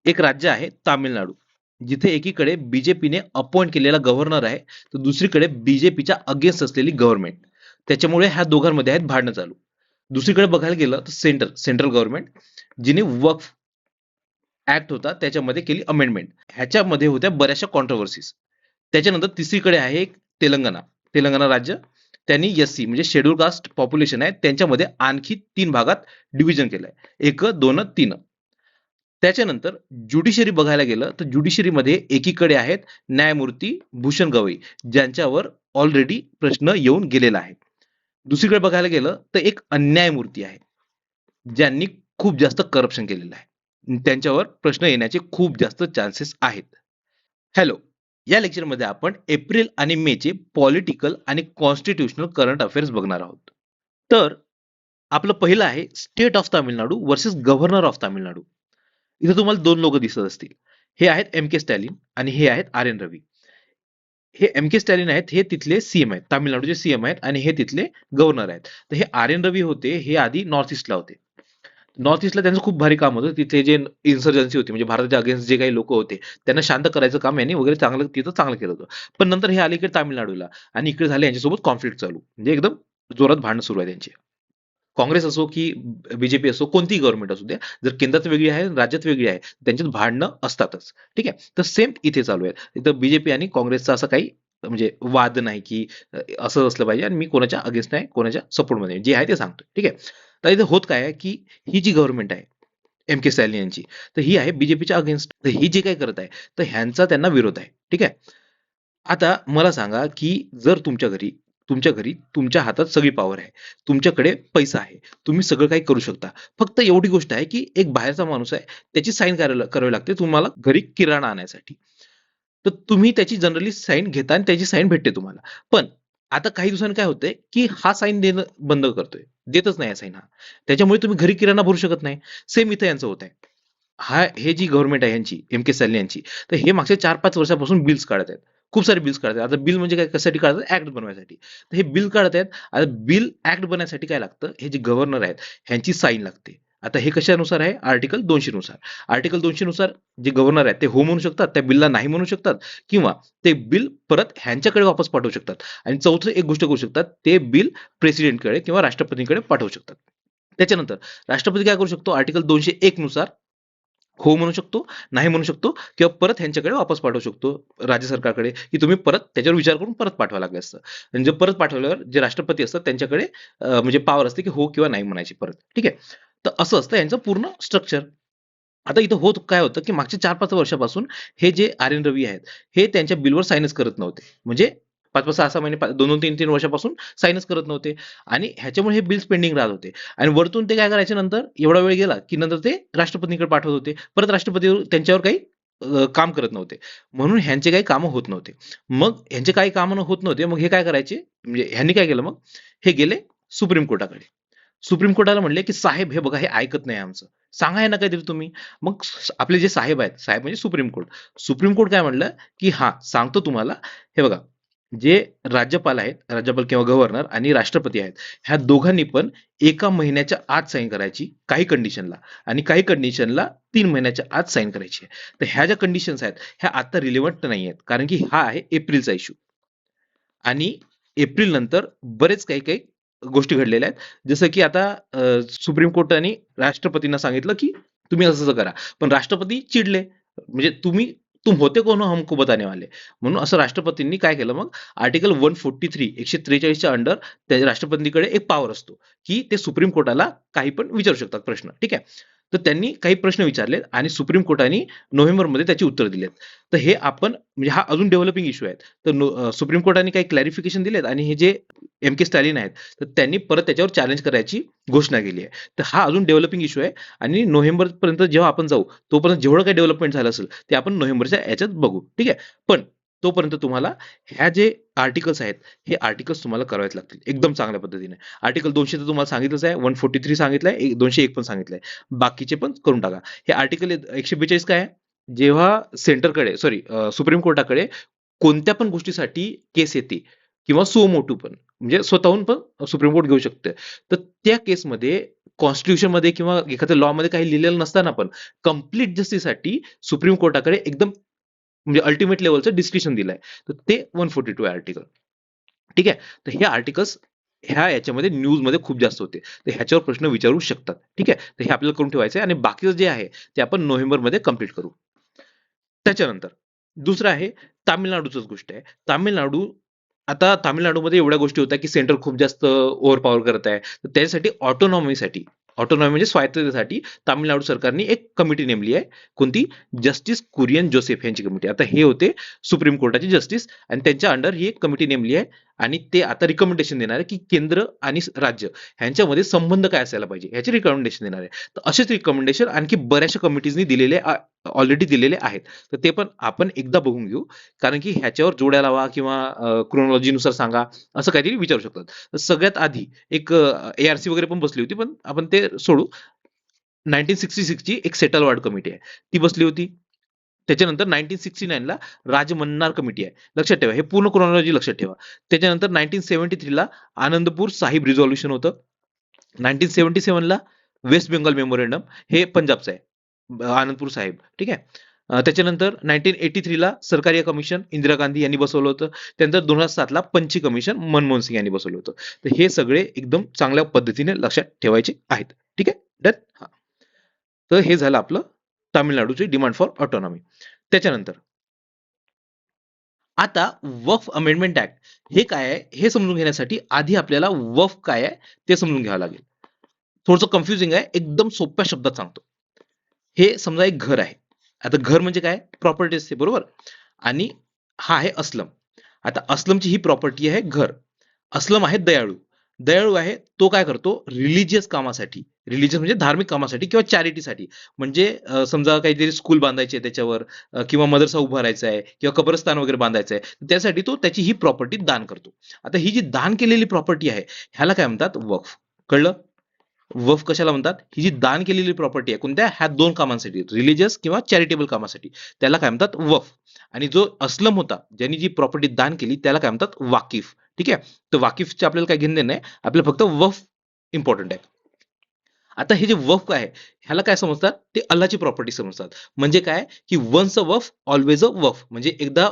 एक राज्य आहे तामिळनाडू, जिथे एकीकडे बीजेपीने अपॉइंट केलेला गव्हर्नर आहे, तर दुसरीकडे बीजेपीच्या अगेन्स्ट असलेली गव्हर्नमेंट. त्याच्यामुळे ह्या दोघांमध्ये आहेत भांडणं चालू. दुसरीकडे बघायला गेलं तर सेंट्रल गव्हर्नमेंट, जिने वक्फ ऍक्ट होता त्याच्यामध्ये केली अमेंडमेंट. ह्याच्यामध्ये होत्या बऱ्याचशा कॉन्ट्रोवर्सीज. त्याच्यानंतर तिसरीकडे आहे एक तेलंगणा राज्य. त्यांनी एससी म्हणजे शेड्यूल कास्ट पॉप्युलेशन आहे त्यांच्यामध्ये आणखी 3 भागात डिव्हिजन केलंय. 1, 2, 3. त्याच्यानंतर ज्युडिशरी बघायला गेलं तर ज्युडिशरीमध्ये एकीकडे आहेत न्यायमूर्ती भूषण गवई, ज्यांच्यावर ऑलरेडी प्रश्न येऊन गेलेला आहे. दुसरीकडे बघायला गेलं तर एक अन्यायमूर्ती आहे, ज्यांनी खूप जास्त करप्शन केलेलं आहे. त्यांच्यावर प्रश्न येण्याचे खूप जास्त चान्सेस आहेत. हॅलो, या लेक्चरमध्ये आपण एप्रिल आणि मेचे पॉलिटिकल आणि कॉन्स्टिट्यूशनल करंट अफेअर्स बघणार आहोत. तर आपलं पहिलं आहे state of Tamil Nadu versus governor of Tamil Nadu. इथे तुम्हाला 2 लोक दिसत असतील. हे आहेत एम के स्टॅलिन आणि हे आहेत आर एन रवी. हे एम के स्टॅलिन आहेत, हे तिथले सीएम आहेत, तामिळनाडूचे सीएम आहेत आणि हे तिथले गव्हर्नर आहेत. तर हे आर एन रवी होते, हे आधी नॉर्थ ईस्टला होते. नॉर्थ ईस्टला त्यांचं खूप भारी काम होतं. तिथे जे इन्सर्जन्सी होती म्हणजे भारताच्या अगेन्स्ट जे काही लोक होते त्यांना शांत करायचं काम यांनी वगैरे चांगलं केलं होतं. पण नंतर हे आले इकडे तामिळनाडूला आणि इकडे झाले यांच्यासोबत कॉन्फ्लिक्ट चालू, म्हणजे एकदम जोरात भांडण सुरू आहे त्यांची. काँग्रेस असो की बीजेपी असो, कोणतीही गव्हर्नमेंट असू द्या, जर केंद्रात वेगळी आहे राज्यात वेगळी आहे, त्यांच्यात भांडणं असतातच. ठीक आहे. तर सेम इथे चालू आहे. इथं बीजेपी आणि काँग्रेसचा असं काही म्हणजे वाद नाही की असं असलं पाहिजे आणि मी कोणाच्या अगेन्स्ट नाही कोणाच्या सपोर्टमध्ये, जे आहे ते सांगतोय. ठीक आहे. तर इथे होत काय आहे की ही जी गव्हर्नमेंट आहे एम के स्टॅलिन यांची, तर ही आहे बीजेपीच्या अगेन्स्ट. तर ही जे काही करत आहे तर ह्यांचा त्यांना विरोध आहे. ठीक आहे. आता मला सांगा की जर तुमच्या घरी तुमच्या हातात सगळी पॉवर आहे, तुमच्याकडे पैसा आहे, तुम्ही सगळं काही करू शकता. फक्त एवढी गोष्ट आहे की एक बाहेरचा माणूस आहे, त्याची साईन करावी लागते तुम्हाला घरी किराणा आणायसाठी. तर तुम्ही त्याची जनरली साईन घेता आणि त्याची साईन भेटते तुम्हाला. पण आता काही दिवसांनी काय होतंय की हा साईन देणं बंद करतोय, देतच नाही साईन हा. त्याच्यामुळे तुम्ही घरी किराणा भरू शकत नाही. सेम इथं यांचं होत आहे. हे जी गव्हर्नमेंट आहे यांची एम के स्टॅलिन यांची, तर हे मागच्या 4-5 वर्षापासून बिल्स काढत आहेत. खूप सारे बिल्स काढत आहेत. आता बिल म्हणजे काय, कशासाठी काढतात? ऍक्ट बनवायसाठी. तर हे बिल काढत आहेत. आता बिल ऍक्ट बनवायसाठी काय लागतं? हे जे गव्हर्नर आहेत ह्यांची साईन लागते. आता हे कशानुसार आहे? आर्टिकल 200 नुसार. आर्टिकल 200 नुसार जे गव्हर्नर आहेत ते हो म्हणू शकतात, त्या बिलला नाही म्हणू शकतात किंवा ते बिल परत ह्यांच्याकडे वापस पाठवू शकतात. आणि चौथं एक गोष्ट करू शकतात, ते बिल प्रेसिडेंटकडे किंवा राष्ट्रपतींकडे पाठवू शकतात. त्याच्यानंतर राष्ट्रपती काय करू शकतो? आर्टिकल 201 नुसार हो म्हणू शकतो, नाही म्हणू शकतो किंवा परत ह्यांच्याकडे वापस पाठवू शकतो राज्य सरकारकडे, की तुम्ही परत त्याच्यावर विचार करून परत पाठवा लागले असतं. आणि जर परत पाठवल्यावर जे राष्ट्रपती असतात त्यांच्याकडे म्हणजे पॉवर असते की हो किंवा नाही म्हणायची परत. ठीक आहे. तर असं असतं यांचं पूर्ण स्ट्रक्चर. आता इथं होत काय होतं की मागच्या 4-5 वर्षापासून हे जे आर एन रवी आहेत, हे त्यांच्या बिलवर साईनच करत नव्हते. म्हणजे 5-5, 6-6 महिने, 2-2, 3-3 वर्षापासून साईनच करत नव्हते आणि ह्याच्यामुळे हे बिल्स पेंडिंग राहत होते. आणि वरतून ते काय करायचे नंतर एवढा वेळ गेला की नंतर ते राष्ट्रपतींकडे पाठवत होते. परत राष्ट्रपती त्यांच्यावर काही काम करत नव्हते. म्हणून ह्यांचे काही कामं होत नव्हते. मग ह्यांचे काही कामं होत नव्हते. मग हे काय करायचे, म्हणजे ह्यांनी काय केलं मग, हे गेले सुप्रीम कोर्टाकडे. सुप्रीम कोर्टाला म्हणले की साहेब हे बघा हे ऐकत नाही आमचं. सांगा यांना काहीतरी तुम्ही. मग आपले जे साहेब आहेत, साहेब म्हणजे सुप्रीम कोर्ट. सुप्रीम कोर्ट काय म्हणलं की हां, सांगतो तुम्हाला. हे बघा, जे राज्यपाल आहेत, राज्यपाल किंवा गव्हर्नर आणि राष्ट्रपती आहेत, ह्या दोघांनी पण 1 महिन्याच्या आत साईन करायची काही कंडिशनला आणि काही कंडिशनला 3 महिन्याच्या आत साईन करायची आहे. तर ह्या ज्या कंडिशन्स आहेत, ह्या आता रिलेव्हंट नाही आहेत. कारण की हा आहे एप्रिलचा इश्यू. आणि एप्रिल नंतर बरेच काही गोष्टी घडलेल्या आहेत. जसं की आता सुप्रीम कोर्टाने राष्ट्रपतींना सांगितलं की तुम्ही असं करा. पण राष्ट्रपती चिडले. म्हणजे तुम होते कौन हो हमको बताने वाले. म्हणून असं राष्ट्रपतींनी काय केलं मग, आर्टिकल 143 143 च्या अंडर त्या राष्ट्रपतींकडे एक पॉवर असतो की ते सुप्रीम कोर्टाला काही पण विचारू शकतात प्रश्न. ठीक आहे. तर त्यांनी काही प्रश्न विचारले आणि सुप्रीम कोर्टाने नोव्हेंबरमध्ये त्याची उत्तर दिलेत. तर हे आपण म्हणजे हा अजून डेव्हलपिंग इश्यू आहे. तर सुप्रीम कोर्टाने काही क्लॅरिफिकेशन दिलेत आणि हे जे एम के स्टॅलिन आहेत, तर त्यांनी परत त्याच्यावर चॅलेंज करायची घोषणा केली आहे. तर हा अजून डेव्हलपिंग इश्यू आहे आणि नोव्हेंबरपर्यंत जेव्हा आपण जाऊ, तोपर्यंत जेवढं काही डेव्हलपमेंट झालं असेल, ते आपण नोव्हेंबरच्या याच्यात बघू. ठीक आहे. पण तोपर्यंत तुम्हाला ह्या जे आर्टिकल्स आहेत, हे आर्टिकल्स तुम्हाला करावेच लागतील एकदम चांगल्या पद्धतीने. आर्टिकल 200 तर तुम्हाला सांगितलंच आहे, 143 सांगितलंय, 201 पण सांगितलंय. बाकीचे पण करून टाका. हे आर्टिकल 142 काय आहे? जेव्हा सुप्रीम कोर्टाकडे कोणत्या पण गोष्टीसाठी केस येते किंवा सो मोटू पण म्हणजे स्वतःहून पण सुप्रीम कोर्ट घेऊ शकते. तर त्या केसमध्ये कॉन्स्टिट्यूशन मध्ये किंवा एखाद्या लॉ मध्ये काही लिहिलेलं नसताना पण कम्प्लीट जस्टिससाठी सुप्रीम कोर्टाकडे एकदम म्हणजे अल्टिमेट लेवलचं डिस्क्रिप्शन दिलंय. तर ते 142 आर्टिकल. ठीक आहे. तर हे आर्टिकल्स याच्यामध्ये न्यूजमध्ये खूप जास्त होते. तर ह्याच्यावर प्रश्न विचारू शकतात. ठीक आहे. तर हे आपल्याला करून ठेवायचं आहे आणि बाकीचं जे आहे ते आपण नोव्हेंबरमध्ये कंप्लीट करू. त्याच्यानंतर दुसरं आहे तामिळनाडूचंच गोष्ट आहे. आता तामिळनाडूमध्ये एवढ्या गोष्टी होत्या की सेंटर खूप जास्त ओव्हर पॉवर करत आहे. तर त्यासाठी ऑटोनॉमी म्हणजे स्वायत्ततेसाठी तामिळनाडू सरकारने एक कमिटी नेमली आहे. कोणती? जस्टिस कुरियन जोसेफ यांची कमिटी. आता हे होते सुप्रीम कोर्टाचे जस्टिस आणि त्यांच्या अंडर ही एक कमिटी नेमली आहे आणि ते आता रिकमेंडेशन देणार आहे की केंद्र आणि राज्य ह्यांच्यामध्ये संबंध काय असायला पाहिजे ह्याचे रिकमेंडेशन देणार आहे. तर असेच रिकमेंडेशन आणखी बऱ्याचशा कमिटीजनी ऑलरेडी दिलेले आहेत. तर ते पण आपण एकदा बघून घेऊ. कारण की ह्याच्यावर जोड्या लावा किंवा क्रोनॉलॉजीनुसार सांगा असं काहीतरी विचारू शकतात. तर सगळ्यात आधी एक ARC वगैरे पण बसली होती, पण आपण ते सोडू. 1966 ची एक सेटल वॉर्ड कमिटी आहे, ती बसली होती. त्याच्यानंतर 1969 ला राजमन्नार कमिटी आहे. लक्षात ठेवा, हे पूर्ण क्रोनॉलॉजी लक्षात ठेवा. त्याच्यानंतर 1973 ला आनंदपूर साहिब रिझॉल्युशन होतं. 1977 ला वेस्ट बेंगॉल मेमोरेंडम, हे पंजाबचं आहे, आनंदपूर साहिब. ठीक आहे. त्याच्यानंतर 1983 ला सरकारी कमिशन इंदिरा गांधी यांनी बसवलं होतं. त्यानंतर 2007 ला पंची कमिशन मनमोहन सिंग यांनी बसवलं होतं. तर हे सगळे एकदम चांगल्या पद्धतीने लक्षात ठेवायचे आहेत. ठीक आहे. डन. हा. तर हे झालं आपलं तामिळनाडूची डिमांड फॉर ऑटोनॉमी. त्याच्यानंतर आता वक्फ अमेंडमेंट ऍक्ट हे काय आहे हे समजून घेण्यासाठी आधी आपल्याला वक्फ काय आहे ते समजून घ्यावं लागेल. थोडंसं कन्फ्युजिंग आहे, एकदम सोप्या शब्दात सांगतो. हे समजा एक घर आहे. आता घर म्हणजे काय? प्रॉपर्टी असते, बरोबर? आणि हा आहे अस्लम. आता अस्लमची ही प्रॉपर्टी आहे घर. अस्लम आहे दयाळू. दयाळू आहे, तो काय करतो? रिलिजियस कामासाठी, रिलिजियस म्हणजे धार्मिक कामासाठी किंवा चॅरिटीसाठी, म्हणजे समजा काहीतरी स्कूल बांधायची आहे त्याच्यावर, किंवा मदरसा उभारायचा आहे किंवा कब्रस्तान वगैरे बांधायचं आहे, त्यासाठी तो त्याची ही प्रॉपर्टी दान करतो. आता ही जी दान केलेली प्रॉपर्टी आहे ह्याला काय म्हणतात? वक्फ. कळलं? वक्फ कशाला म्हणतात? ही जी दान केलेली प्रॉपर्टी आहे, कोणत्या? ह्या दोन कामांसाठी, रिलिजियस किंवा चॅरिटेबल कामासाठी, त्याला काय म्हणतात? वक्फ. आणि जो अस्लम होता, ज्यांनी जी प्रॉपर्टी दान केली, त्याला काय म्हणतात? वाकिफ. ठीक आहे. तर वाकिफचे आपल्याला काय घेणं देणं नाही, आपल्याला फक्त वक्फ इम्पॉर्टंट आहे. आता हे जे वक्फ आहे ह्याला काय समजतात? ते अल्लाची प्रॉपर्टी समजतात. म्हणजे काय? की once a Waqf always a वक्फ, म्हणजे एकदा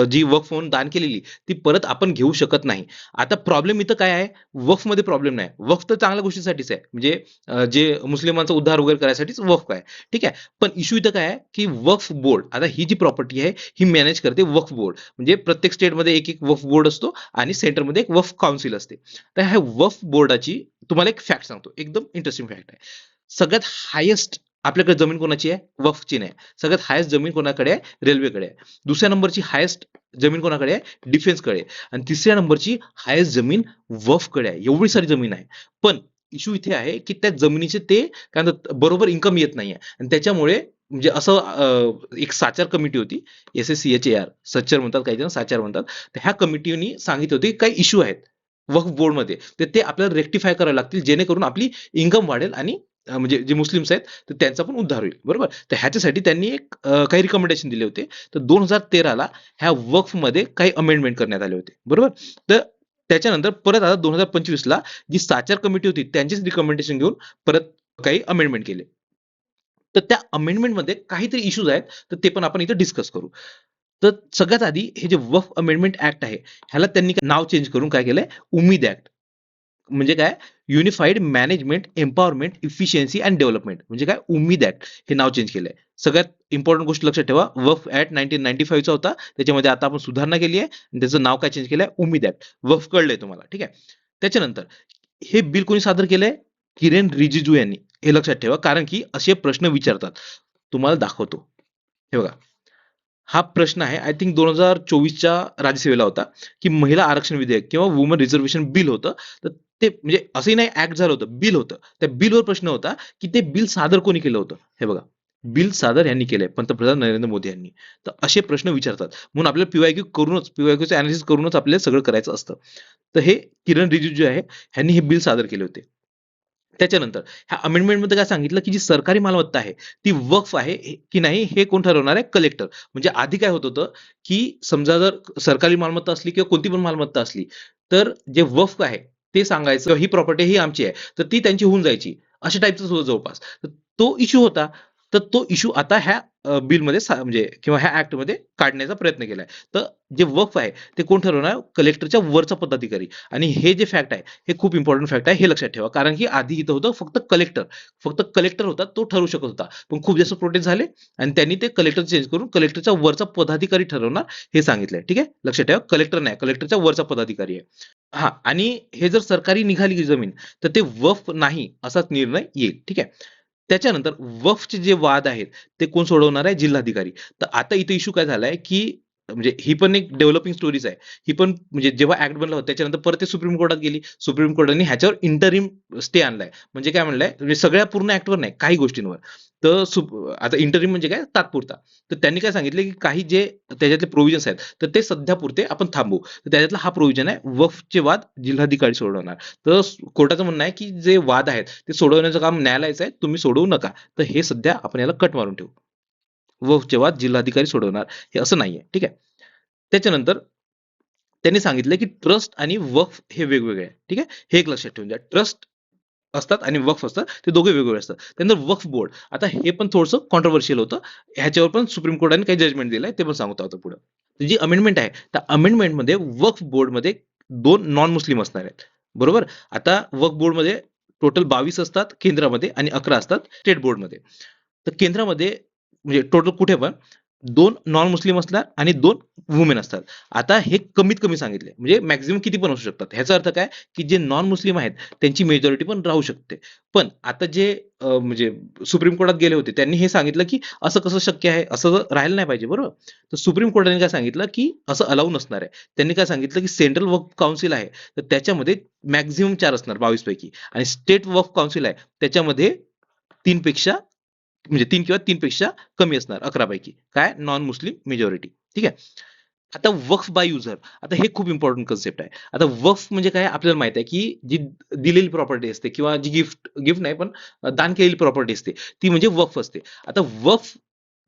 जी वक्फ म्हणून दान केलेली ती परत आपण घेऊ शकत नाही. आता प्रॉब्लेम इथं काय आहे? वक्फ मध्ये प्रॉब्लेम नाही. वक्फ तर चांगल्या गोष्टीसाठीच आहे, म्हणजे जे मुस्लिमांचा उद्धार वगैरे करायसाठीच वक्फ आहे. ठीक आहे. पण इश्यू इथं काय आहे की वक्फ बोर्ड, आता ही जी प्रॉपर्टी आहे ही मॅनेज करते वक्फ बोर्ड. म्हणजे प्रत्येक स्टेटमध्ये एक एक वक्फ बोर्ड असतो आणि सेंटरमध्ये एक वक्फ काउन्सिल असते. तर ह्या वक्फ बोर्डाची तुम्हाला एक फॅक्ट सांगतो, एकदम इंटरेस्टिंग फॅक्ट आहे. सगळ्यात हायेस्ट आपल्याकडे जमीन कोणाची आहे? वक्फची नाही. सगळ्यात हायेस्ट जमीन कोणाकडे आहे? रेल्वेकडे आहे. दुसऱ्या नंबरची हायेस्ट जमीन कोणाकडे आहे? डिफेन्सकडे. आणि तिसऱ्या नंबरची हायेस्ट जमीन वक्फकडे आहे. एवढी सारी जमीन आहे. पण इश्यू इथे आहे की त्या जमिनीचे ते काय म्हणतात बरोबर इन्कम येत नाहीये आणि त्याच्यामुळे म्हणजे असं एक साचार कमिटी होती, SSCHAR, सच्चर म्हणतात, काही जण साचार म्हणतात. तर ह्या कमिटीने सांगितले होते की काही इश्यू आहेत वक्फ बोर्डमध्ये, तर ते आपल्याला रेक्टिफाय करावे लागतील, जेणेकरून आपली इन्कम वाढेल आणि म्हणजे जे मुस्लिम्स आहेत तर त्यांचा पण उद्धार होईल, बरोबर? तर ह्याच्यासाठी त्यांनी एक काही रिकमेंडेशन दिले होते. तर 2013 ला ह्या वक्फ मध्ये काही अमेंडमेंट करण्यात आले होते, बरोबर? तर त्याच्यानंतर परत आता 2025 ला जी साचार कमिटी होती त्यांचीच रिकमेंडेशन घेऊन परत काही अमेंडमेंट केले. तर त्या अमेंडमेंटमध्ये काहीतरी इश्यूज आहेत, तर ते पण आपण इथे डिस्कस करू. तर सगळ्यात आधी हे जे वक्फ अमेंडमेंट ऍक्ट आहे ह्याला त्यांनी नाव चेंज करून काय केलंय? उमीद ऍक्ट. म्हणजे काय? Unified management empowerment efficiency and development, म्हणजे काय? उमीद ऍक्ट हे नाव चेंज केलंय. सगळ्यात इम्पॉर्टंट गोष्ट लक्षात ठेवा, वक्फ ऍक्ट 1995 चा होता, त्याच्यामध्ये आता आपण सुधारणा केली आहे आणि त्याचं नाव काय चेंज केलंय? उमीद ऍक्ट. वक्फ कळलंय तुम्हाला, ठीक आहे? त्याच्यानंतर हे बिल कोणी सादर केलंय? किरेन रिजिजू यांनी. हे लक्षात ठेवा, कारण की असे प्रश्न विचारतात. तुम्हाला दाखवतो. हे बघा, हा प्रश्न आहे, आय थिंक 2024च्या राज्यसभेला होता, की महिला आरक्षण विधेयक किंवा वुमन रिझर्वेशन बिल होतं. तर ते म्हणजे असंही नाही ऍक्ट झालं होतं, बिल होतं. त्या बिलवर प्रश्न होता की ते बिल सादर कोणी केलं होतं? हे बघा, बिल सादर यांनी केलंय, पंतप्रधान नरेंद्र मोदी यांनी. तर असे प्रश्न विचारतात, म्हणून आपल्याला पीवायक्यूचं अनालिसिस करूनच आपल्याला सगळं करायचं असतं. तर हे किरण रिजिजू आहे, ह्यांनी हे बिल सादर केले होते. त्याच्यानंतर ह्या अमेंडमेंटमध्ये काय सांगितलं की जी सरकारी मालमत्ता आहे ती वक्फ आहे की नाही हे कोण ठरवणार आहे? कलेक्टर. म्हणजे आधी काय होत होतं की समजा जर सरकारी मालमत्ता असली किंवा कोणती पण मालमत्ता असली तर जे वक्फ आहे ते सांगायचं ही प्रॉपर्टी ही आमची आहे, तर ती त्यांची होऊन जायची. अशा टाईपचा होता जवळपास. तर तो इश्यू होता. तर तो इश्यू आता ह्या बिलमध्ये म्हणजे किंवा ह्या ऍक्टमध्ये काढण्याचा प्रयत्न केलाय. तर जे वक्फ आहे ते कोण ठरवणार? कलेक्टरच्या वरचा पदाधिकारी. आणि हे जे फॅक्ट आहे हे खूप इम्पॉर्टंट फॅक्ट आहे, हे लक्षात ठेवा. कारण की आधी इथं होतं फक्त कलेक्टर होता, तो ठरवू शकत होता. पण खूप जास्त प्रोटेस्ट झाले आणि त्यांनी ते कलेक्टर चेंज करून कलेक्टरच्या वरचा पदाधिकारी ठरवणार हे सांगितलंय. ठीक आहे, लक्षात ठेवा, कलेक्टर नाही, कलेक्टरच्या वरचा पदाधिकारी आहे. हा, आणि हे जर सरकारी निघाली जमीन तर ते वक्फ नाही असाच निर्णय येईल. ठीक आहे. त्याच्यानंतर वक्फचे जे वाद आहेत ते कोण सोडवणार आहे? जिल्हाधिकारी. तर आता इथे इश्यू काय झालाय की म्हणजे ही पण एक डेव्हलपिंग स्टोरीज आहे. ही पण म्हणजे जेव्हा ऍक्ट बनला होता त्याच्यानंतर परत ते सुप्रीम कोर्टात गेली. सुप्रीम कोर्टाने ह्याच्यावर इंटरिम स्टे आणलाय. म्हणजे काय म्हणलंय, म्हणजे सगळ्या पूर्ण ऍक्टवर नाही, काही गोष्टींवर. तर आता इंटरिम म्हणजे काय? तात्पुरता. तर त्यांनी काय सांगितलं की काही जे त्याच्यातले प्रोव्हिजन्स आहेत तर ते सध्या पुरते आपण थांबवू. तर त्याच्यातला हा प्रोव्हिजन आहे, वक्फचे वाद जिल्हाधिकारी सोडवणार. तर कोर्टाचं म्हणणं आहे की जे वाद आहेत ते सोडवण्याचं काम न्यायालयाचं आहे, तुम्ही सोडवू नका. तर हे सध्या आपण याला कट मारून ठेवू. वक्फचे वाद जिल्हाधिकारी सोडवणार, हे असं नाहीये. ठीक आहे. त्याच्यानंतर त्यांनी सांगितलं की ट्रस्ट आणि वक्फ हे वेगवेगळे आहे. ठीक आहे, हे एक लक्षात ठेवून द्या. ट्रस्ट असतात आणि वक्फ असतात, ते दोघे वेगवेगळे असतात. त्यानंतर वक्फ बोर्ड, आता हे पण थोडंसं कॉन्ट्रोवर्शियल होतं. ह्याच्यावर पण सुप्रीम कोर्टाने काही जजमेंट दिलंय, ते पण सांगतो आता पुढे. जी अमेंडमेंट आहे त्या अमेंडमेंटमध्ये वक्फ बोर्डमध्ये 2 नॉन मुस्लिम असणार आहेत. बरोबर. आता वक्फ बोर्डमध्ये टोटल 22 असतात केंद्रामध्ये आणि 11 असतात स्टेट बोर्डमध्ये. तर केंद्रामध्ये म्हणजे टोटल कुठे पण 2 नॉन मुस्लिम असतात आणि 2 वुमेन असतात. आता हे कमीत कमी सांगितले, म्हणजे मॅक्झिमम किती पण असू शकतात. ह्याचा अर्थ काय, की जे नॉन मुस्लिम आहेत त्यांची मेजॉरिटी पण राहू शकते. पण आता जे म्हणजे सुप्रीम कोर्टात गेले होते त्यांनी हे सांगितलं की असं कसं शक्य आहे, असं राहायला नाही पाहिजे. बरोबर. तर सुप्रीम कोर्टाने काय सांगितलं की असं अलाउ नसणार आहे. त्यांनी काय सांगितलं की सेंट्रल वक्फ काउन्सिल आहे तर त्याच्यामध्ये मॅक्झिमम 4 असणार 22 पैकी, आणि स्टेट वक्फ काउन्सिल आहे त्याच्यामध्ये 3 पेक्षा म्हणजे 3 किंवा 3 पेक्षा कमी असणार 11 पैकी. काय? Non Muslim majority. ठीक आहे. आता वक्फ बाय युजर, आता हे खूप इम्पॉर्टंट कन्सेप्ट आहे. आता वक्फ म्हणजे काय आपल्याला माहित आहे की जी दिलेली प्रॉपर्टी असते किंवा जी गिफ्ट गिफ्ट नाही पण दान केलेली प्रॉपर्टी असते ती म्हणजे वक्फ असते. आता वक्फ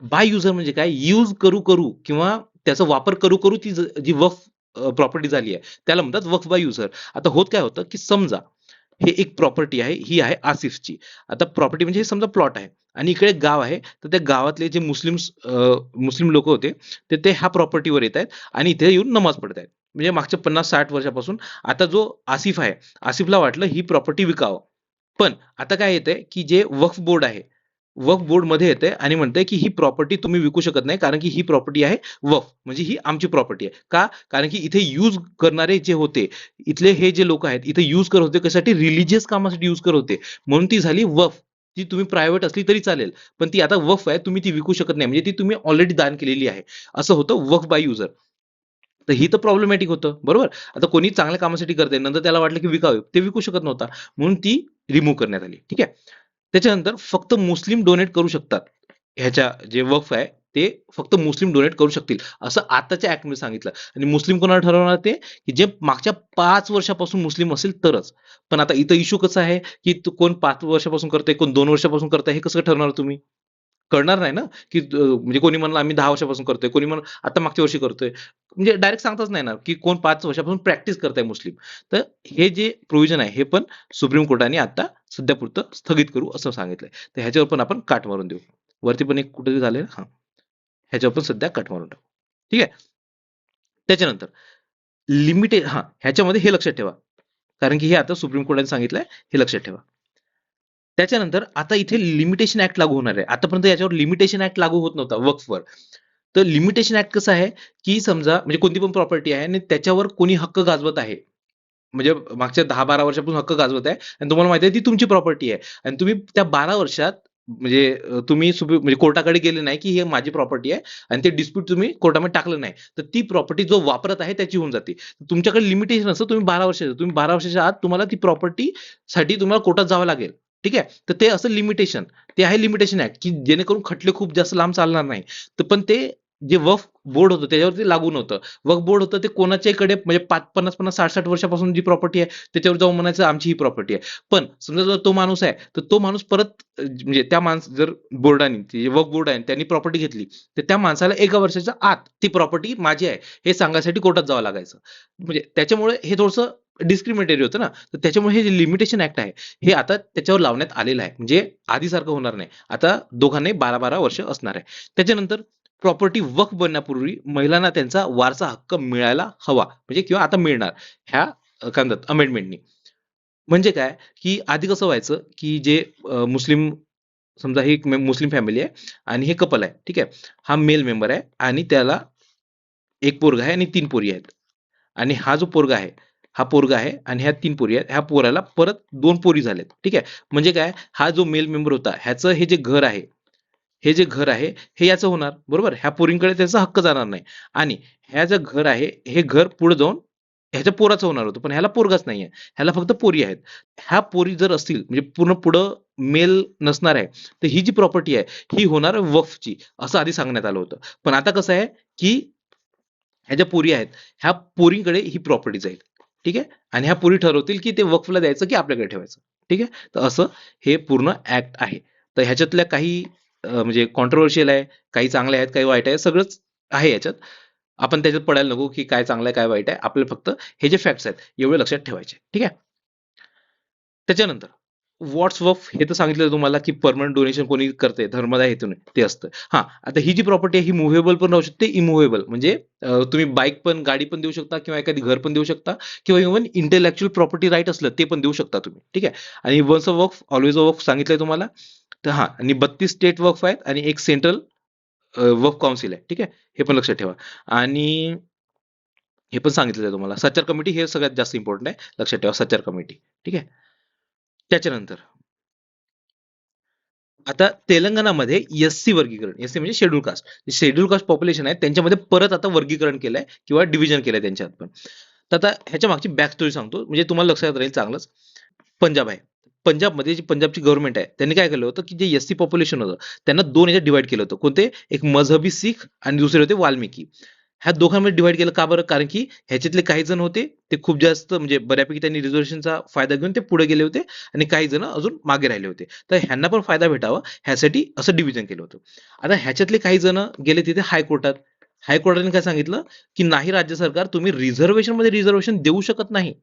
बाय युजर म्हणजे काय? यूज करू करू किंवा त्याचा वापर करू करू ती जी वक्फ प्रॉपर्टी झाली आहे त्याला म्हणतात वक्फ बाय युजर. आता होत काय होतं की समजा हे एक प्रॉपर्टी आहे, ही आहे आसिफची. आता प्रॉपर्टी म्हणजे हे समजा प्लॉट आहे आणि इकडे गाव आहे. तर त्या गावातले जे मुस्लिम लोक होते ते ह्या प्रॉपर्टीवर येत आहेत आणि इथे येऊन नमाज पडत आहेत. म्हणजे मागच्या 50-60 वर्षापासून. आता जो आसिफ आहे, आसिफला वाटलं ही प्रॉपर्टी विकावं. पण आता काय येतंय की जे वक्फ बोर्ड आहे, वक्फ बोर्ड मध्ये येते आणि म्हणते की ही प्रॉपर्टी तुम्ही विकू शकत नाही, कारण की ही प्रॉपर्टी आहे वक्फ, म्हणजे ही आमची प्रॉपर्टी आहे. का? कारण की इथे यूज करणारे जे होते, इथले हे जे लोक आहेत इथे यूज करत होते कशासाठी? रिलिजियस कामासाठी यूज करत होते, म्हणून ती झाली वक्फ. ती तुम्ही प्रायव्हेट असली तरी चालेल, पण ती आता वक्फ आहे, तुम्ही ती विकू शकत नाही, म्हणजे ती तुम्ही ऑलरेडी दान केलेली आहे. असं होतं वक्फ बाय युजर. तर ही तर प्रॉब्लेमॅटिक होतं. बरोबर. आता कोणी चांगल्या कामासाठी करते, नंतर त्याला वाटलं की विकावे, ते विकू शकत नव्हता, म्हणून ती रिमूव्ह करण्यात आली. ठीक आहे. त्याच्यानंतर फक्त मुस्लिम डोनेट करू शकतात. ह्याच्या जे वक्फ आहे ते फक्त मुस्लिम डोनेट करू शकतील, असं आताच्या ऍक्टमध्ये सांगितलं. आणि मुस्लिम कोणाला ठरवणार ते? की जे मागच्या 5 वर्षापासून मुस्लिम असेल तरच. पण आता इथं इश्यू कसा आहे की कोण 5 वर्षापासून करतंय, कोण 2 वर्षापासून करतंय, हे कसं ठरवणार तुम्ही? कळणार नाही ना. की म्हणजे कोणी म्हणलं आम्ही 10 वर्षापासून करतोय, कोणी म्हणलं आता मागच्या वर्षी करतोय. म्हणजे डायरेक्ट सांगताच नाही येणार की कोण 5 वर्षापासून प्रॅक्टिस करताय मुस्लिम. तर हे जे प्रोव्हिजन आहे हे पण सुप्रीम कोर्टाने आता सध्यापुरतं स्थगित करू असं सांगितलंय. तर ह्याच्यावर पण आपण काट मारून देऊ. वरती पण एक कुठेतरी झालंय ना, ह्याच्यावर पण सध्या कट मारून टाकू. ठीक आहे. त्याच्यानंतर ह्याच्यामध्ये हे लक्षात ठेवा, कारण की हे आता सुप्रीम कोर्टाने सांगितलंय, हे लक्षात ठेवा. त्याच्यानंतर आता इथे लिमिटेशन ऍक्ट लागू होणार आहे. आतापर्यंत याच्यावर लिमिटेशन ऍक्ट लागू होत नव्हता वक्फवर. तर लिमिटेशन ऍक्ट कसं आहे की समजा म्हणजे कोणती पण प्रॉपर्टी आहे आणि त्याच्यावर कोणी हक्क गाजवत आहे, म्हणजे मागच्या 10-12 वर्षापासून हक्क गाजवत आहे आणि तुम्हाला माहिती आहे ती तुमची प्रॉपर्टी आहे आणि तुम्ही त्या 12 वर्षात म्हणजे तुम्ही म्हणजे कोर्टाकडे गेले नाही की हे माझी प्रॉपर्टी आहे आणि ते डिस्प्यूट तुम्ही कोर्टामध्ये टाकलं नाही, तर ती प्रॉपर्टी जो वापरत आहे त्याची होऊन जाते. तुमच्याकडे लिमिटेशन असतं, तुम्ही 12 वर्षाच्या आत तुम्हाला ती प्रॉपर्टी साठी तुम्हाला कोर्टात जावं लागेल. ठीक आहे. तर ते असं लिमिटेशन, ते आहे लिमिटेशन ऍक्ट, की जेणेकरून खटले खूप जास्त लांब चालणार नाही. तर पण ते जे वक्फ बोर्ड होतं त्याच्यावरती लागू नव्हतं. वक्फ बोर्ड होतं ते कोणाच्याकडे म्हणजे 50-50, 60-60 वर्षापासून जी प्रॉपर्टी आहे त्याच्यावर जाऊन म्हणायचं आमची ही प्रॉपर्टी आहे. पण समजा जर तो माणूस आहे तर तो माणूस परत म्हणजे त्या जर बोर्डाने वक्फ बोर्ड आहे त्यांनी प्रॉपर्टी घेतली तर त्या माणसाला 1 वर्षाच्या आत ती प्रॉपर्टी माझी आहे हे सांगायसाठी कोर्टात जावं लागायचं. म्हणजे त्याच्यामुळे हे थोडंसं डिस्क्रिमिनेटरी होतं ना, तर त्याच्यामुळे हे जे लिमिटेशन ऍक्ट आहे हे आता त्याच्यावर लावण्यात आलेलं आहे. म्हणजे आधीसारखं होणार नाही. आता दोघांनाही 12-12 वर्ष असणार आहे. त्याच्यानंतर प्रॉपर्टी वक्फ बनण्यापूर्वी महिलांना त्यांचा वारसा हक्क मिळायला हवा, म्हणजे किंवा आता मिळणार ह्या काय म्हणतात अमेंडमेंटनी. म्हणजे काय, की आधी कसं व्हायचं, की जे मुस्लिम, समजा ही एक मुस्लिम फॅमिली आहे आणि हे कपल आहे, ठीक आहे. हा मेल मेंबर आहे आणि त्याला एक पोरगा आहे आणि 3 पोरी आहेत. आणि हा जो पोरगा आहे, हा पोरगा आहे आणि ह्या 3 पोरी आहेत. ह्या पोराला परत 2 पोरी झाल्यात. ठीक आहे. म्हणजे काय, हा जो मेल मेंबर होता, ह्याचं हे जे घर आहे, हे जे घर आहे, हे याचं होणार. बरोबर? ह्या पोरींकडे त्याचा हक्क जाणार नाही. आणि ह्या जे घर आहे, हे घर पुढे जाऊन ह्याच्या पोराचं होणार होतं. पण ह्याला पोरगाच नाहीये. ह्याला फक्त पोरी आहेत. ह्या पोरी जर असतील, म्हणजे पूर्ण पुढं मेल नसणार आहे, तर ही जी प्रॉपर्टी आहे, ही होणार वक्फची, असं आधी सांगण्यात आलं होतं. पण आता कसं आहे, की ह्या ज्या पोरी आहेत, ह्या पोरींकडे ही प्रॉपर्टी जाईल. ठीक आहे. आणि ह्या पोरी ठरवतील की ते वक्फला द्यायचं की आपल्याकडे ठेवायचं. ठीक आहे. तर असं हे पूर्ण ऍक्ट आहे. तर ह्याच्यातल्या काही म्हणजे कॉन्ट्रोवर्शियल आहे, काही चांगल्या आहेत, काही वाईट आहे, सगळंच आहे याच्यात. आपण त्याच्यात पडायला नको की काय चांगलं आहे, काय वाईट आहे. आपल्याला फक्त हे जे फॅक्ट्स आहेत एवढे लक्षात ठेवायचे. ठीक आहे. त्याच्यानंतर व्हॉट्स वफ हे तर सांगितलं तुम्हाला की परमनंट डोनेशन कोणी करते धर्मदाय हेतूने ते असतं. हा, आता ही जी प्रॉपर्टी आहे ही मुव्हेबल पण राहू शकते, इमुव्हेबल. म्हणजे तुम्ही बाईक पण, गाडी पण देऊ शकता किंवा एखादी घर पण देऊ शकता किंवा इव्हन इंटेलेक्च्युअल प्रॉपर्टी राईट असलं ते पण देऊ शकता तुम्ही. ठीक आहे. आणि once a Waqf always a वक्फ सांगितलंय तुम्हाला. तर हा, आणि 32 स्टेट वक्फ आहेत आणि एक सेंट्रल वक्फ काउन्सिल आहे. ठीक आहे. हे पण लक्षात ठेवा. आणि हे पण सांगितलं आहे तुम्हाला सचार कमिटी, हे सगळ्यात जास्त इम्पॉर्टंट आहे, लक्षात ठेवा सचार कमिटी. ठीक आहे. त्याच्यानंतर आता तेलंगणामध्ये एस-सी वर्गीकरण, एस-सी म्हणजे schedule caste. Schedule caste population आहे त्यांच्यामध्ये परत आता वर्गीकरण केलंय किंवा डिव्हिजन केलंय त्यांच्यात पण. तर आता ह्याच्या मागची बॅक स्टोरी सांगतो, म्हणजे तुम्हाला लक्षात राहील चांगलंच. पंजाब आहे. पंजाबमध्ये जी पंजाबची गव्हर्नमेंट आहे त्यांनी काय केलं होतं, की जे एस-सी पॉप्युलेशन होतं त्यांना 2 ह्याच्यात डिव्हाईड केलं होतं. कोणते? एक मजहबी शीख आणि दुसरे होते वाल्मिकी. ह्या दोघांमध्ये डिव्हाईड केलं का बरं? कारण की ह्याच्यातले काही जण होते ते खूप जास्त, म्हणजे बऱ्यापैकी त्यांनी रिझर्वेशनचा फायदा घेऊन ते पुढे गेले होते आणि काही जण अजून मागे राहिले होते. तर ह्यांना पण फायदा भेटावा ह्यासाठी असं डिव्हिजन केलं होतं. आता ह्याच्यातले काही जण गेले तिथे हायकोर्टात. हायकोर्टाने काय सांगितलं, की नाही राज्य सरकार, तुम्ही रिझर्वेशन मध्ये रिझर्वेशन देऊ शकत नाही.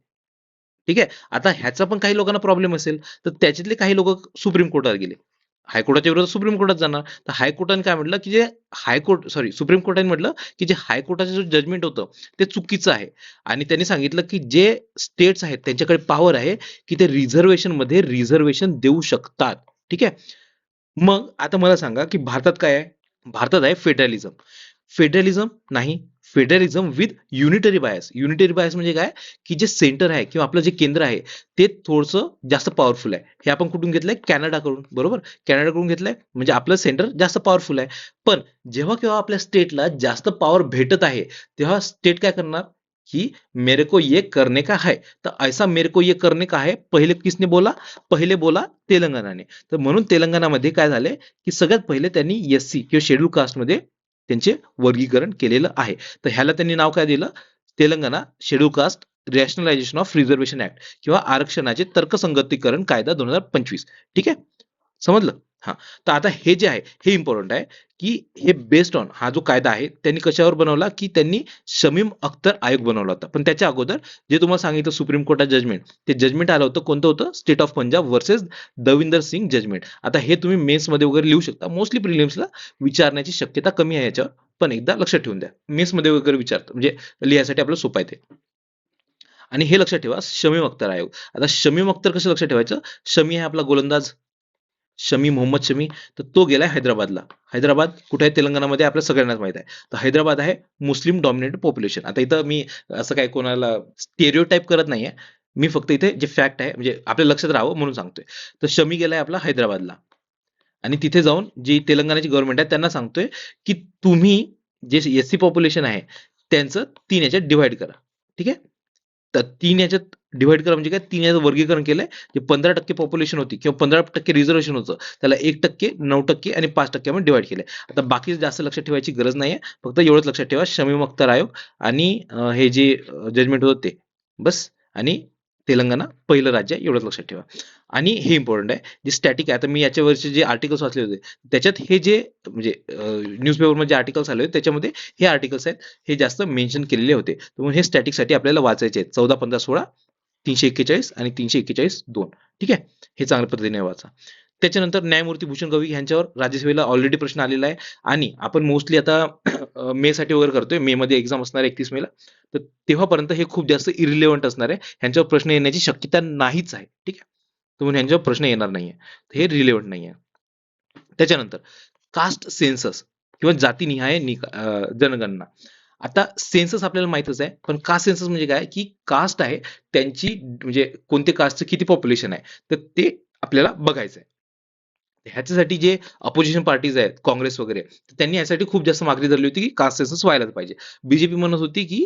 ठीक आहे. आता ह्याचा पण काही लोकांना प्रॉब्लेम असेल, तर त्याच्यातले काही लोक सुप्रीम कोर्टात गेले. हायकोर्टाच्या विरोधात सुप्रीम कोर्टात जाणार. तर हायकोर्टाने काय म्हटलं, की जे सुप्रीम कोर्टाने म्हटलं, की जे हायकोर्टाचं जो जजमेंट होतं ते चुकीचं आहे. आणि त्यांनी सांगितलं, की जे स्टेट्स आहेत त्यांच्याकडे पॉवर आहे, की ते रिझर्वेशन मध्ये रिझर्वेशन देऊ शकतात. ठीक आहे. मग आता मला सांगा, की भारतात काय आहे? भारतात आहे फेडरलिझम. फेडरलिझम नाही, federalism with unitary bias. Unitary bias म्हणजे काय, की जे सेंटर आहे किंवा आपलं जे केंद्र आहे ते थोडंसं जास्त पॉवरफुल आहे. हे आपण कुठून घेतलंय? कॅनडाकडून. बरोबर? कॅनडाकडून घेतलंय, म्हणजे आपलं सेंटर जास्त पॉवरफुल आहे. पण जेव्हा केव्हा आपल्या स्टेटला जास्त पॉवर भेटत आहे, तेव्हा स्टेट काय करणार, की मेरे को ये करने का है. तर ऐसा मेरे को ये करने का है, पहिले किसने बोला? पहिले बोला तेलंगणाने. तर म्हणून तेलंगणामध्ये काय झालंय, की सगळ्यात पहिले त्यांनी एस-सी किंवा शेड्यूल कास्टमध्ये त्यांचे वर्गीकरण केलेलं आहे. तर ह्याला त्यांनी नाव काय दिलं? Telangana schedule caste rationalisation of reservation act किंवा आरक्षणाचे तर्कसंगतीकरण कायदा 2025. ठीक आहे. समजलं? हा. तर आता हे जे आहे हे इम्पॉर्टंट आहे, की हे बेस्ड ऑन हा जो कायदा आहे त्यांनी कशावर बनवला, की त्यांनी शमीम अख्तर आयोग बनवला होता. पण त्याच्या अगोदर जे तुम्हाला सांगितलं सुप्रीम कोर्टात जजमेंट, ते जजमेंट आलं होतं, कोणतं होतं? State of Punjab versus Davinder Singh judgment. आता हे तुम्ही मेन्स मध्ये वगैरे लिहू शकता. मोस्टली प्रिलिम्सला विचारण्याची शक्यता कमी आहे याच्यावर. पण एकदा लक्षात ठेवून द्या, मेन्स मध्ये वगैरे विचारतात, म्हणजे लिहायसाठी आपलं सोपं आहे ते. आणि हे लक्षात ठेवा, शमीम अख्तर आयोग. आता शमीम अख्तर कसं लक्षात ठेवायचं? शमी आहे आपला गोलंदाज, शमी, मोहम्मद शमी. तर तो गेलाय हैदराबादला. हैदराबाद कुठे आहे? तेलंगणामध्ये, आपल्या सगळ्यांनाच माहित आहे. तर हैदराबाद आहे मुस्लिम डॉमिनेटेड पॉप्युलेशन. आता इथं मी असं काही कोणाला स्टेरिओटाईप करत नाहीये. मी फक्त इथे जे फॅक्ट आहे म्हणजे आपल्या लक्षात राहावं म्हणून सांगतोय. तर शमी गेलाय आपला हैदराबादला आणि तिथे जाऊन जी तेलंगणाची गव्हर्नमेंट आहे त्यांना सांगतोय, की तुम्ही जे एस-सी पॉप्युलेशन आहे त्यांचं 3 याच्यात डिव्हाईड करा. ठीक आहे. तर 3 याच्यात डिव्हाईड करा म्हणजे काय, 3 याचं वर्गीकरण केलंय. जे 15% पॉप्युलेशन होती किंवा 15% रिझर्वेशन होतं, त्याला 1%, 9% आणि 5% मध्ये डिव्हाईड केलंय. आता बाकी जास्त लक्षात ठेवायची गरज नाहीये. फक्त एवढंच लक्षात ठेवा, शमीम अख्तर आयोग आणि हे जे जजमेंट होतं ते. बस. आणि तेलंगणा पहिलं राज्य आहे, एवढंच लक्षात ठेवा. आणि हे इम्पॉर्टंट आहे, जे स्टॅटिक आहे. आता मी याच्यावरचे जे आर्टिकल्स वाचले होते त्याच्यात हे जे म्हणजे न्यूजपेपरमध्ये जे आर्टिकल्स आले होते त्याच्यामध्ये हे आर्टिकल्स आहेत, हे जास्त मेन्शन केलेले होते. तर मग हे स्टॅटिकसाठी आपल्याला वाचायचे आहेत 14, 15, 16 341 आणि 341(2). ठीक आहे, हे चांगल्या पद्धतीने वाचा. त्याच्यानंतर न्यायमूर्ती भूषण गवई यांच्यावर राज्यसभेला ऑलरेडी प्रश्न आलेला आहे आणि आपण मोस्टली आता मे साठी वगैरे करतोय. मे मध्ये एक्झाम असणार आहे 31 मेला, तर तेव्हापर्यंत हे खूप जास्त इरिलेव्हंट असणार आहे. ह्यांच्यावर प्रश्न येण्याची शक्यता नाहीच आहे. ठीक आहे, तर म्हणून ह्यांच्यावर प्रश्न येणार नाहीये, हे रिलेव्हंट नाहीये. त्याच्यानंतर कास्ट सेन्सस किंवा जातीनिहाय जनगणना. आता सेन्सस आपल्याला माहितच आहे, पण कास्ट सेन्सस म्हणजे काय, की कास्ट आहे त्यांची, म्हणजे कोणत्या कास्टचं किती पॉप्युलेशन आहे, तर ते आपल्याला बघायचं आहे. ह्याच्यासाठी जे अपोजिशन पार्टीज आहेत, काँग्रेस वगैरे, त्यांनी यासाठी खूप जास्त मागणी धरली होती की कास्ट सेन्सस व्हायलाच पाहिजे. बीजेपी म्हणत होती की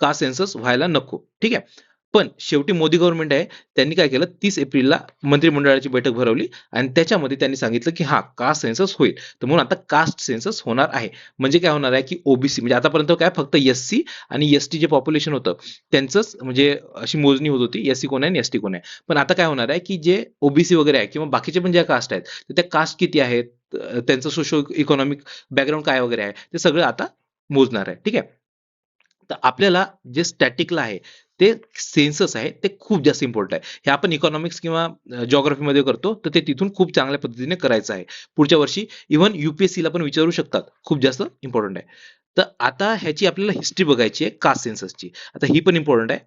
कास्ट सेन्सस व्हायला नको. ठीक आहे, पण शेवटी मोदी गव्हर्नमेंट आहे, त्यांनी काय केलं, 30 एप्रिलला मंत्रिमंडळाची बैठक भरवली आणि त्याच्यामध्ये त्यांनी सांगितलं की हा कास्ट सेन्सस होईल. तर म्हणून आता कास्ट सेन्सस होणार आहे. म्हणजे काय होणार आहे की ओबीसी, म्हणजे आतापर्यंत काय फक्त एससी आणि एसटी जे पॉप्युलेशन होतं त्यांचंच म्हणजे अशी मोजणी होत होती, एससी कोण आहे आणि एसटी कोण आहे. पण आता काय होणार आहे की जे ओबीसी वगैरे आहे किंवा बाकीचे पण ज्या कास्ट आहेत, तर त्या कास्ट किती आहेत, त्यांचं सोशो इकॉनॉमिक बॅकग्राऊंड काय वगैरे आहे, ते सगळं आता मोजणार आहे. ठीक आहे, तर आपल्याला जे स्टॅटिकला आहे ते सेन्सस आहे, ते खूप जास्त इम्पॉर्टंट आहे. हे आपण इकॉनॉमिक्स किंवा जिओग्राफीमध्ये करतो, तर ते तिथून खूप चांगल्या पद्धतीने करायचं आहे. पुढच्या वर्षी इव्हन युपीएससीला पण विचारू शकतात. खूप जास्त इम्पॉर्टंट आहे. तर आता ह्याची आपल्याला हिस्ट्री बघायची आहे कास्ट सेन्ससची. आता ही पण इम्पॉर्टंट आहे.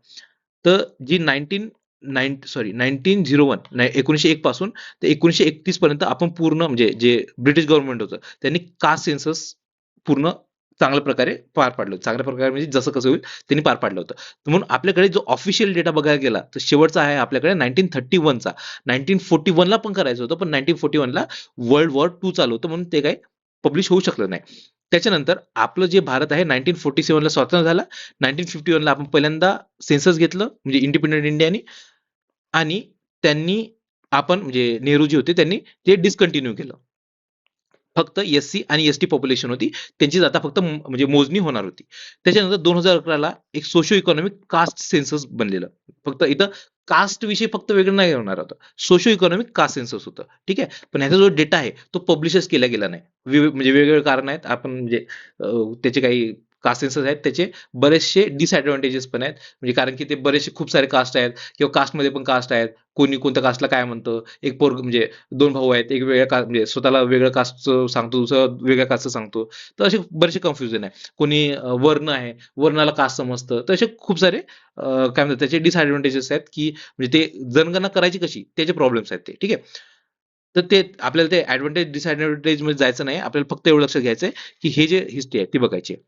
तर जी 1901 पासून ते 1931 पर्यंत आपण पूर्ण, म्हणजे जे ब्रिटिश गव्हर्नमेंट होतं त्यांनी कास्ट सेन्सस पूर्ण चांगल्या प्रकारे पार पाडलं. चांगल्या प्रकारे म्हणजे जसं कसं होईल त्यांनी पार पाडलं होतं. म्हणून आपल्याकडे जो ऑफिशियल डेटा बघायला गेला तर शेवटचा आहे आपल्याकडे 1931चा. 1941ला पण करायचं होतं, पण 1941ला वर्ल्ड वॉर 2 चालू होतं, म्हणून ते काही पब्लिश होऊ शकलं नाही. त्याच्यानंतर आपलं जे भारत आहे 1947ला स्वातंत्र्य झाला. 1951ला आपण पहिल्यांदा सेन्सस घेतलं, म्हणजे इंडिपेंडंट इंडियानी, आणि त्यांनी आपण, म्हणजे नेहरू जे होते त्यांनी ते डिस्कंटिन्यू केलं. फक्त एससी आणि एसटी पॉप्युलेशन होती, त्यांची आता फक्त म्हणजे मोजणी होणार होती. त्याच्यानंतर 2011ला एक सोशो इकॉनॉमिक कास्ट सेन्सस बनलेलं. फक्त इथं कास्ट विषयी फक्त वेगळं नाही होणार होतं, सोशो इकॉनॉमिक कास्ट सेन्सस होतं. ठीक आहे, पण ह्याचा जो डेटा आहे तो पब्लिशच केला गेला नाही. म्हणजे वेगवेगळे कारण आहेत, आपण म्हणजे त्याचे काही कास्ट सेन्सस आहेत, त्याचे बरेचसे डिसएडव्हान्टेजेस पण आहेत. म्हणजे कारण की ते बरेचसे खूप सारे कास्ट आहेत किंवा कास्टमध्ये पण कास्ट आहेत. कोणी कोणत्या कास्टला काय म्हणतं, एक पोर म्हणजे 2 भाऊ आहेत, एक वेगळ्या कास्ट, म्हणजे स्वतःला वेगळ्या कास्टचं सांगतो, दुसरा वेगळ्या कास्टचं सांगतो. तर असे बरेचसे कन्फ्युजन आहे. कोणी वर्ण आहे, वर्णाला कास्ट समजतं. तर असे खूप सारे काय म्हणतात त्याचे डिसएडव्हान्टेजेस आहेत, की म्हणजे ते जनगणना करायची कशी, त्याचे प्रॉब्लेम्स आहेत ते. ठीक आहे. तर ते आपल्याला ते ऍडव्हान्टेज डिसएडव्हान्टेज मध्ये जायचं नाही. आपल्याला फक्त एवढं लक्षात घ्यायचंय की हे जे हिस्ट्री आहे ती बघायची आहे.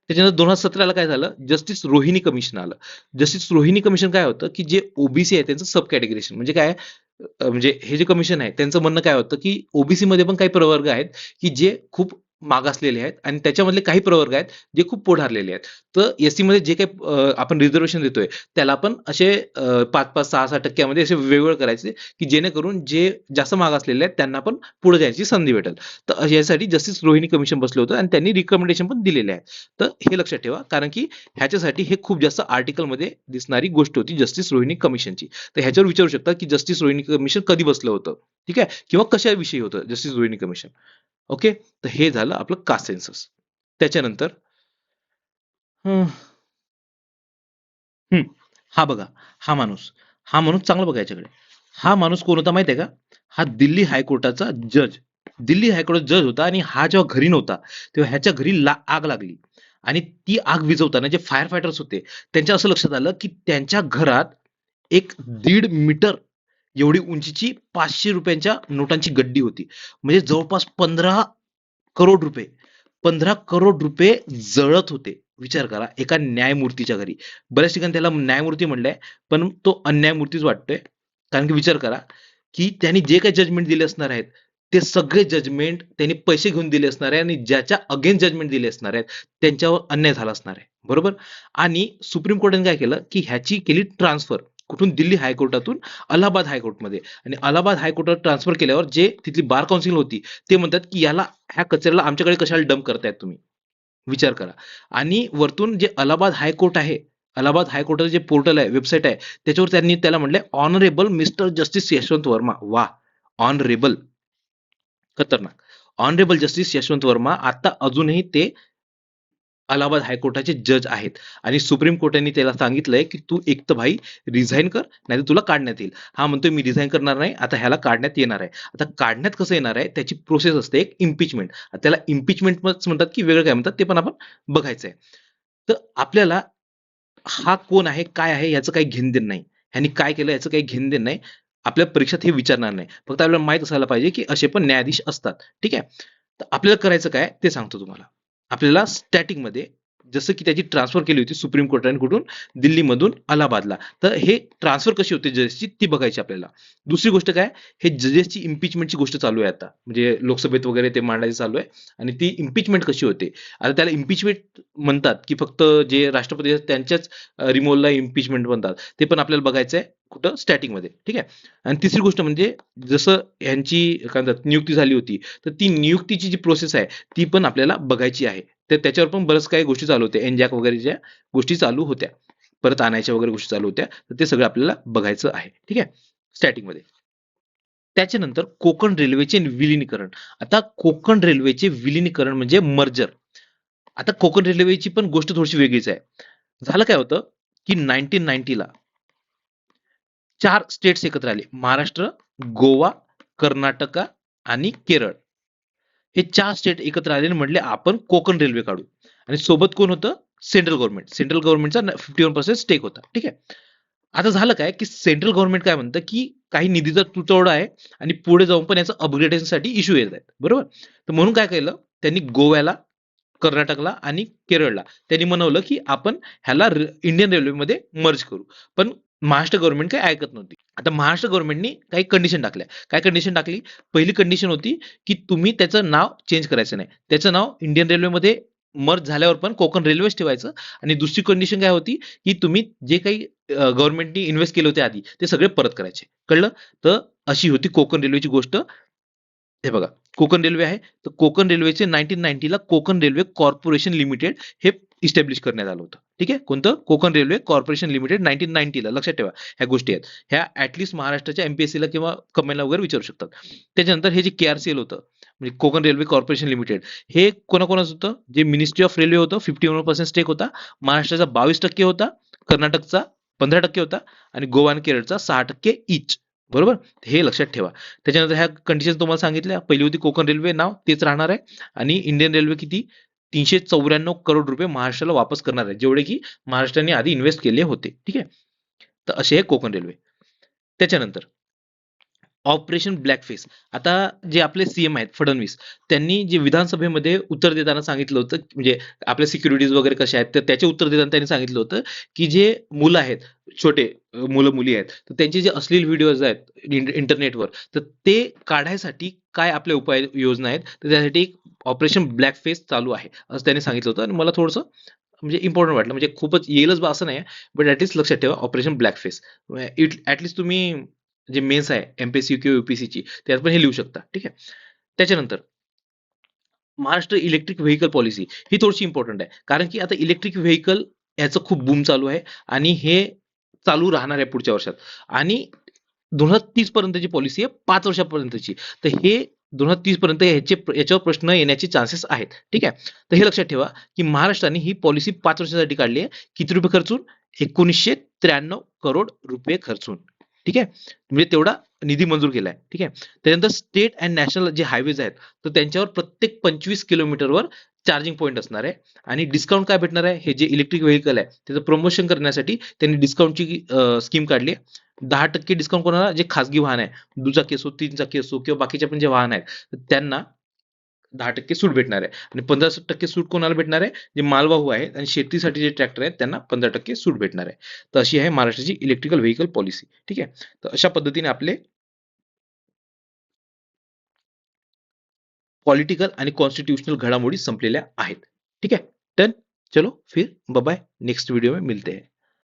त्याच्यानंतर 2017ला काय झालं, जस्टिस रोहिणी कमिशन आलं. जस्टिस रोहिणी कमिशन काय होतं, की जे ओबीसी आहे त्यांचं सब कॅटेगरीशन, म्हणजे काय, म्हणजे हे जे कमिशन आहे त्यांचं म्हणणं काय होतं, की ओबीसी मध्ये पण काही प्रवर्ग आहेत की जे खूप मागासलेले आहेत आणि त्याच्यामधले काही प्रवर्ग आहेत जे खूप पुढारलेले आहेत. तर एससी मध्ये जे काही आपण रिझर्वेशन देतोय त्याला पण असे 5-5, 6-6% असे वेगवेगळे करायचे, की जेणेकरून जे जास्त मागासलेले आहेत त्यांना पण पुढे जायची संधी भेटेल. तर यासाठी जस्टिस रोहिणी कमिशन बसलं होतं आणि त्यांनी रिकमेंडेशन पण दिलेले आहे. तर हे लक्षात ठेवा, कारण की ह्याच्यासाठी हे खूप जास्त आर्टिकलमध्ये दिसणारी गोष्ट होती जस्टिस रोहिणी कमिशनची. तर ह्याच्यावर विचारू शकता की जस्टिस रोहिणी कमिशन कधी बसलं होतं, ठीक आहे, किंवा कशाविषयी होतं जस्टिस रोहिणी कमिशन. ओके, तर हे झालं आपलं कास्ट सेन्सस. त्याच्यानंतर हं, हं, हा बघा, हा माणूस चांगला बघा याच्याकडे. हा माणूस कोण होता माहिती आहे का? हा दिल्ली हायकोर्टाचा जज. दिल्ली हायकोर्टाचा जज होता आणि हा जेव्हा घरी नव्हता तेव्हा ह्याच्या घरी आग लागली आणि ती आग विझवताना जे फायर फायटर्स होते त्यांच्या असं लक्षात आलं की त्यांच्या घरात एक 1.5 मीटर एवढी उंचीची 500 रुपयांच्या नोटांची गड्डी होती. म्हणजे जवळपास 15 करोड रुपये, 15 करोड रुपये जळत होते. विचार करा, एका न्यायमूर्तीच्या घरी. बऱ्याच ठिकाणी त्याला न्यायमूर्ती म्हणलंय, पण तो अन्यायमूर्तीच वाटतोय. कारण की विचार करा, की त्यांनी जे काही जजमेंट दिले असणार आहेत, ते सगळे जजमेंट त्यांनी पैसे घेऊन दिले असणार आहे आणि ज्याच्या अगेन्स्ट जजमेंट दिले असणार आहेत, त्यांच्यावर अन्याय झाला असणार आहे. बरोबर? आणि सुप्रीम कोर्टाने काय केलं, की ह्याची केली ट्रान्सफर. कुठून? दिल्ली हायकोर्टातून अलाहाबाद हायकोर्टमध्ये. आणि अलाहाबाद हायकोर्टात ट्रान्सफर केल्यावर जे तिथली बार काउन्सिल होती, ते म्हणतात, की याला, ह्या कचऱ्याला आमच्याकडे कशाला डंप करतायत तुम्ही? विचार करा. आणि वरतून जे अलाहाबाद हायकोर्ट आहे, अलाहाबाद हायकोर्टाचं जे पोर्टल आहे, वेबसाईट आहे, त्याच्यावर त्यांनी त्याला म्हटलंय honourable mister justice Yashwant Verma. वाह! ऑनरेबल, खतरनाक. Honourable justice Yashwant Verma. आता अजूनही ते अलाहाबाद हायकोर्टाचे जज आहेत आणि सुप्रीम कोर्टाने त्याला सांगितलंय की तू एक तर भाई रिझाईन कर, नाही तुला काढण्यात येईल. हा म्हणतोय मी रिझाईन करणार नाही, आता ह्याला काढण्यात येणार आहे. आता काढण्यात कसं येणार आहे त्याची प्रोसेस असते एक इम्पिचमेंट. त्याला इम्पिचमेंट म्हणतात की वेगळं काय म्हणतात ते पण आपण बघायचं आहे. तर आपल्याला हा कोण आहे काय आहे याचं काही घेणं देणं नाही, ह्यांनी काय केलं याचं काही घेणं देणं नाही. आपल्या परीक्षेत हे विचारणार नाही, फक्त आपल्याला माहित असायला पाहिजे की असे पण न्यायाधीश असतात. ठीक आहे. तर आपल्याला करायचं काय ते सांगतो तुम्हाला. आपल्याला स्टॅटिक मध्ये जसं की त्याची ट्रान्सफर केली होती सुप्रीम कोर्टाने कुठून, दिल्लीमधून अलाहाबादला, तर हे ट्रान्सफर कशी होते जजेसची ती बघायची आपल्याला. दुसरी गोष्ट काय, हे जजेसची इम्पिचमेंटची गोष्ट चालू आहे आता, म्हणजे लोकसभेत वगैरे ते मांडायचं चालू आहे. आणि ती इम्पिचमेंट कशी होते, आता त्याला इम्पिचमेंट म्हणतात की फक्त जे राष्ट्रपती आहेत त्यांच्याच रिमोव्हलला इम्पिचमेंट म्हणतात, ते पण आपल्याला बघायचं आहे कुठं, स्टॅटिक मध्ये. ठीक आहे. आणि तिसरी गोष्ट म्हणजे जसं यांची काय म्हणतात नियुक्ती झाली होती, तर ती नियुक्तीची जी प्रोसेस आहे ती पण आपल्याला बघायची आहे. तर त्याच्यावर पण बरंच काही गोष्टी चालू होत्या, एनजॅक वगैरेच्या गोष्टी चालू होत्या, परत आणायच्या वगैरे गोष्टी चालू होत्या, तर ते सगळं आपल्याला बघायचं आहे. ठीक आहे, स्टॅटिक मध्ये. त्याच्यानंतर कोकण रेल्वेचे विलिनीकरण. आता कोकण रेल्वेचे विलिनीकरण म्हणजे मर्जर. आता कोकण रेल्वेची पण गोष्ट थोडीशी वेगळीच आहे. झालं काय होतं की 1990ला 4 स्टेट्स एकत्र आले, महाराष्ट्र, गोवा, कर्नाटका आणि केरळ. हे 4 स्टेट एकत्र आले आणि म्हटले आपण कोकण रेल्वे काढू. आणि सोबत कोण होतं, सेंट्रल गव्हर्नमेंट. सेंट्रल गव्हर्नमेंटचा 51% स्टेक होता. ठीक आहे. आता झालं काय की सेंट्रल गव्हर्नमेंट काय म्हणतं की काही निधीचा तुटवडा आहे आणि पुढे जाऊन पण याचं अपग्रेडेशनसाठी इश्यू येत आहेत, बरोबर. तर म्हणून काय केलं त्यांनी, गोव्याला, कर्नाटकला आणि केरळला त्यांनी म्हणवलं की आपण ह्याला इंडियन रेल्वेमध्ये मर्ज करू. पण महाराष्ट्र गव्हर्नमेंट काही ऐकत नव्हती. आता महाराष्ट्र गव्हर्नमेंटनी काही कंडिशन टाकल्या. काय कंडिशन टाकली, पहिली कंडिशन होती की तुम्ही त्याचं नाव चेंज करायचं नाही, त्याचं नाव इंडियन रेल्वेमध्ये मर्ज झाल्यावर पण कोकण रेल्वेच ठेवायचं. आणि दुसरी कंडिशन काय होती की तुम्ही जे काही गव्हर्नमेंटनी इन्व्हेस्ट केले होते आधी ते सगळे परत करायचे. कळलं. तर अशी होती कोकण रेल्वेची गोष्ट. हे बघा, कोकण रेल्वे आहे, तर कोकण रेल्वेचे 1990ला कोकण रेल्वे कॉर्पोरेशन लिमिटेड हे इस्टॅब्लिश करण्यात आलं होतं. ठीक आहे. कोणतं, कोकण रेल्वे कॉर्पोरेशन लिमिटेड 1990ला. लक्षात ठेवा ह्या गोष्टी आहेत, ह्या ऍटलिस्ट महाराष्ट्राच्या एमपीएससीला किंवा कमेंटला वगैरे विचारू शकतात. त्याच्यानंतर हे जे केआरसीएल होतं, म्हणजे कोकण रेल्वे कॉर्पोरेशन लिमिटेड, हे कोणाकोणाचं होतं, जे मिनिस्ट्री ऑफ रेल्वे होतं 51% स्टेक होता, महाराष्ट्राचा 22% होता, कर्नाटकचा 15% होता आणि गोवा आणि केरळचा 6% इच. बरोबर, हे लक्षात ठेवा. त्याच्यानंतर ह्या कंडिशन तुम्हाला सांगितल्या. पहिली होती कोकण रेल्वे नाव तेच राहणार आहे आणि इंडियन रेल्वे किती, 394 करोड रुपये महाराष्ट्राला वापस करणार आहे, जेवढे की महाराष्ट्राने आधी इन्व्हेस्ट केले होते. ठीक आहे. तर असे आहे कोकण रेल्वे. त्याच्यानंतर ऑपरेशन ब्लॅकफेस. आता जे आपले सीएम आहेत फडणवीस, त्यांनी जे विधानसभेमध्ये उत्तर देताना सांगितलं होतं, म्हणजे आपल्या सिक्युरिटीज वगैरे कशा आहेत तर त्याचे उत्तर देताना त्यांनी सांगितलं होतं की जे मुलं आहेत, छोटे मुलं मुली आहेत, तर त्यांचे जे अश्लील व्हिडिओज आहेत इंटरनेटवर, तर ते काढायसाठी काय आपल्या उपाय योजना आहेत, तर त्यासाठी एक ऑपरेशन ब्लॅकफेस चालू आहे असं त्यांनी सांगितलं होतं. आणि मला थोडंसं म्हणजे इम्पॉर्टंट वाटलं, म्हणजे खूपच येईलच बा असं नाही, बट ऍटलीस्ट लक्षात ठेवा ऑपरेशन ब्लॅकफेस. ऍटलीस्ट तुम्ही जे मेन्स आहे एमपीएससी किंवा युपीएससीची, त्यात पण हे लिहू शकता. ठीक आहे. त्याच्यानंतर महाराष्ट्र इलेक्ट्रिक व्हेकल पॉलिसी ही थोडीशी इम्पॉर्टंट आहे, कारण की आता इलेक्ट्रिक व्हेकल याचं खूप बूम चालू आहे आणि हे चालू राहणार आहे पुढच्या वर्षात. आणि 2030 पर्यंतची पॉलिसी आहे, 5 वर्षापर्यंतची. तर हे 2030 पर्यंत याच्यावर प्रश्न येण्याचे चान्सेस आहेत. ठीक आहे. तर हे लक्षात ठेवा की महाराष्ट्राने ही पॉलिसी 5 वर्षासाठी काढली आहे. किती रुपये खर्चून, 1993 करोड रुपये खर्चून. ठीक आहे. म्हणजे तेवढा निधी मंजूर केलाय. ठीक आहे. त्यानंतर स्टेट अँड नॅशनल जे हायवेज आहेत, तर त्यांच्यावर प्रत्येक 25 किलोमीटरवर चार्जिंग पॉईंट असणार आहे. आणि डिस्काउंट काय भेटणार आहे, हे जे इलेक्ट्रिक व्हेकल आहे त्याचं प्रमोशन करण्यासाठी त्यांनी डिस्काउंटची स्कीम काढली आहे. 10% डिस्काउंट कोणाला, जे खासगी वाहन आहे, दुचाकी असो, 3 चाकी असो किंवा बाकीचे पण जे वाहन आहेत, तर त्यांना 10% सूट भेटणार आहे. आणि 15% सूट कोणाला भेटणार आहे, जे मालवाहू आहेत आणि शेतीसाठी जे ट्रॅक्टर आहेत त्यांना 15% सूट भेटणार आहे. तर अशी आहे महाराष्ट्राची इलेक्ट्रिकल व्हेकल पॉलिसी. ठीक आहे. तर अशा पद्धतीने आपले पॉलिटिकल आणि कॉन्स्टिट्यूशनल घडामोडी संपलेल्या आहेत. ठीक है, डन. चलो फिर बाय बाय, नेक्स्ट वीडियो में मिलते हैं.